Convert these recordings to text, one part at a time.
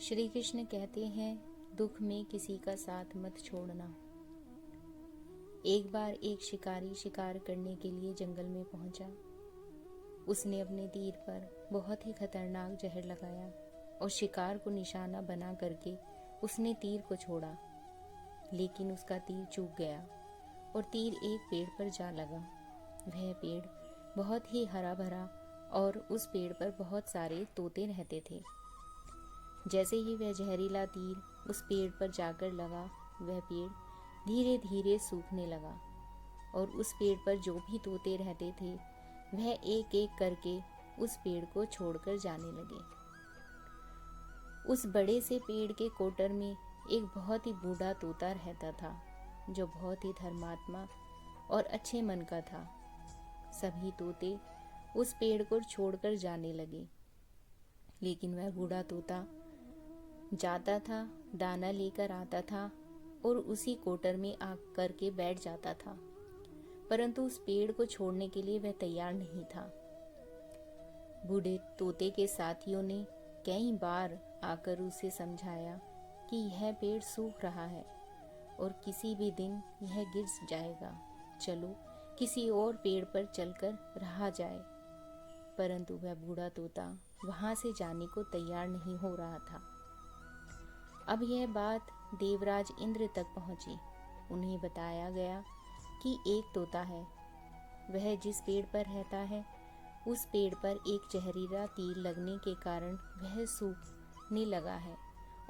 श्री कृष्ण कहते हैं, दुख में किसी का साथ मत छोड़ना। एक बार एक शिकारी शिकार करने के लिए जंगल में पहुंचा। उसने अपने तीर पर बहुत ही खतरनाक जहर लगाया और शिकार को निशाना बना करके उसने तीर को छोड़ा, लेकिन उसका तीर चूक गया और तीर एक पेड़ पर जा लगा। वह पेड़ बहुत ही हरा भरा और उस पेड़ पर बहुत सारे तोते रहते थे। जैसे ही वह जहरीला तीर उस पेड़ पर जाकर लगा, वह पेड़ धीरे धीरे सूखने लगा और उस पेड़ पर जो भी तोते रहते थे वह एक एक करके उस पेड़ को छोड़कर जाने लगे। उस बड़े से पेड़ के कोटर में एक बहुत ही बूढ़ा तोता रहता था, जो बहुत ही धर्मात्मा और अच्छे मन का था। सभी तोते उस पेड़ को छोड़कर जाने लगे, लेकिन वह बूढ़ा तोता जाता था, दाना लेकर आता था और उसी कोटर में आ करके बैठ जाता था, परंतु उस पेड़ को छोड़ने के लिए वह तैयार नहीं था। बूढ़े तोते के साथियों ने कई बार आकर उसे समझाया कि यह पेड़ सूख रहा है और किसी भी दिन यह गिर जाएगा, चलो किसी और पेड़ पर चलकर रहा जाए। परंतु वह बूढ़ा तोता वहां से जाने को तैयार नहीं हो रहा था। अब यह बात देवराज इंद्र तक पहुंची। उन्हें बताया गया कि एक तोता है, वह जिस पेड़ पर रहता है उस पेड़ पर एक जहरीला तीर लगने के कारण वह सूखने लगा है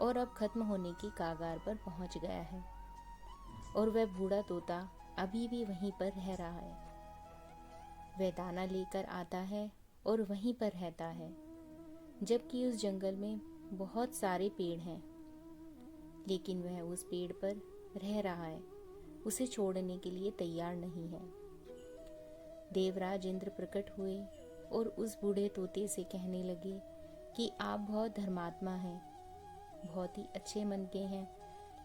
और अब खत्म होने की कगार पर पहुंच गया है, और वह बूढ़ा तोता अभी भी वहीं पर रह रहा है। वह दाना लेकर आता है और वहीं पर रहता है, जबकि उस जंगल में बहुत सारे पेड़ हैं, लेकिन वह उस पेड़ पर रह रहा है, उसे छोड़ने के लिए तैयार नहीं है। देवराज इंद्र प्रकट हुए और उस बूढ़े तोते से कहने लगे कि आप बहुत धर्मात्मा हैं, बहुत ही अच्छे मन के हैं,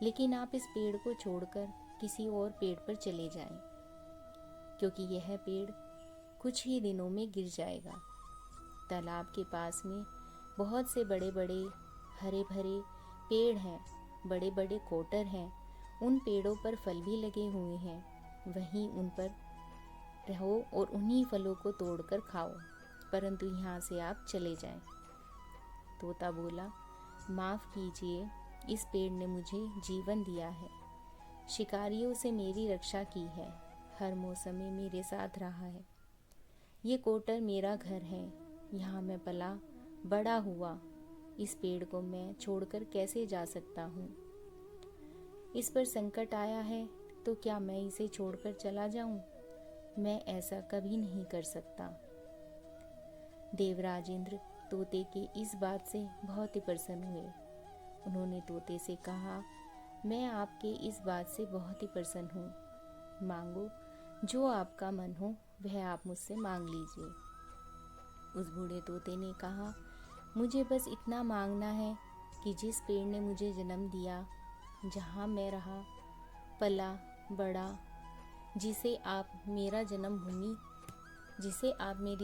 लेकिन आप इस पेड़ को छोड़कर किसी और पेड़ पर चले जाएं, क्योंकि यह पेड़ कुछ ही दिनों में गिर जाएगा। तालाब के पास में बहुत से बड़े बड़े हरे भरे पेड़ हैं, बड़े बड़े कोटर हैं, उन पेड़ों पर फल भी लगे हुए हैं, वहीं उन पर रहो और उन्हीं फलों को तोड़कर खाओ, परंतु यहाँ से आप चले जाएं। तोता बोला, माफ कीजिए, इस पेड़ ने मुझे जीवन दिया है, शिकारियों से मेरी रक्षा की है, हर मौसम में मेरे साथ रहा है। ये कोटर मेरा घर है, यहाँ मैं पला बड़ा हुआ, इस पेड़ को मैं छोड़कर कैसे जा सकता हूँ? इस पर संकट आया है तो क्या मैं इसे छोड़कर चला जाऊं? मैं ऐसा कभी नहीं कर सकता। देवराज इंद्र तोते के इस बात से बहुत ही प्रसन्न हुए। उन्होंने तोते से कहा, मैं आपके इस बात से बहुत ही प्रसन्न हूँ, मांगो जो आपका मन हो वह आप मुझसे मांग लीजिए। उस बूढ़े तोते ने कहा, मुझे बस इतना मांगना है कि जिस पेड़ ने मुझे जन्म दिया, जहाँ मैं रहा पला बड़ा, जिसे आप मेरी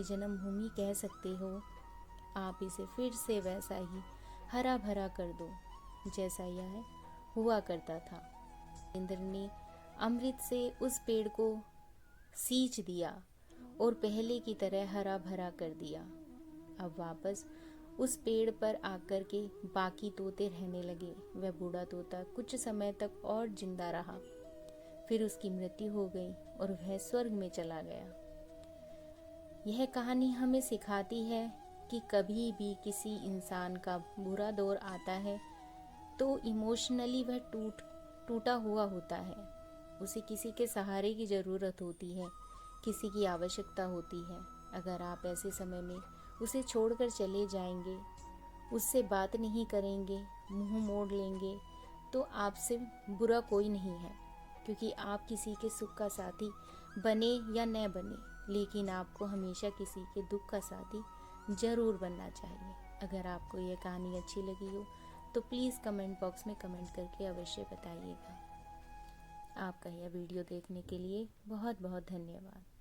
जन्मभूमि कह सकते हो, आप इसे फिर से वैसा ही हरा भरा कर दो जैसा यह हुआ करता था। इंद्र ने अमृत से उस पेड़ को सींच दिया और पहले की तरह हरा भरा कर दिया। अब वापस उस पेड़ पर आकर के बाकी तोते रहने लगे। वह बूढ़ा तोता कुछ समय तक और जिंदा रहा, फिर उसकी मृत्यु हो गई और वह स्वर्ग में चला गया। यह कहानी हमें सिखाती है कि कभी भी किसी इंसान का बुरा दौर आता है तो इमोशनली वह टूटा हुआ होता है, उसे किसी के सहारे की ज़रूरत होती है, किसी की आवश्यकता होती है। अगर आप ऐसे समय में उसे छोड़कर चले जाएंगे, उससे बात नहीं करेंगे, मुंह मोड़ लेंगे, तो आपसे बुरा कोई नहीं है, क्योंकि आप किसी के सुख का साथी बने या न बने, लेकिन आपको हमेशा किसी के दुख का साथी ज़रूर बनना चाहिए। अगर आपको यह कहानी अच्छी लगी हो तो प्लीज़ कमेंट बॉक्स में कमेंट करके अवश्य बताइएगा। आपका यह वीडियो देखने के लिए बहुत बहुत धन्यवाद।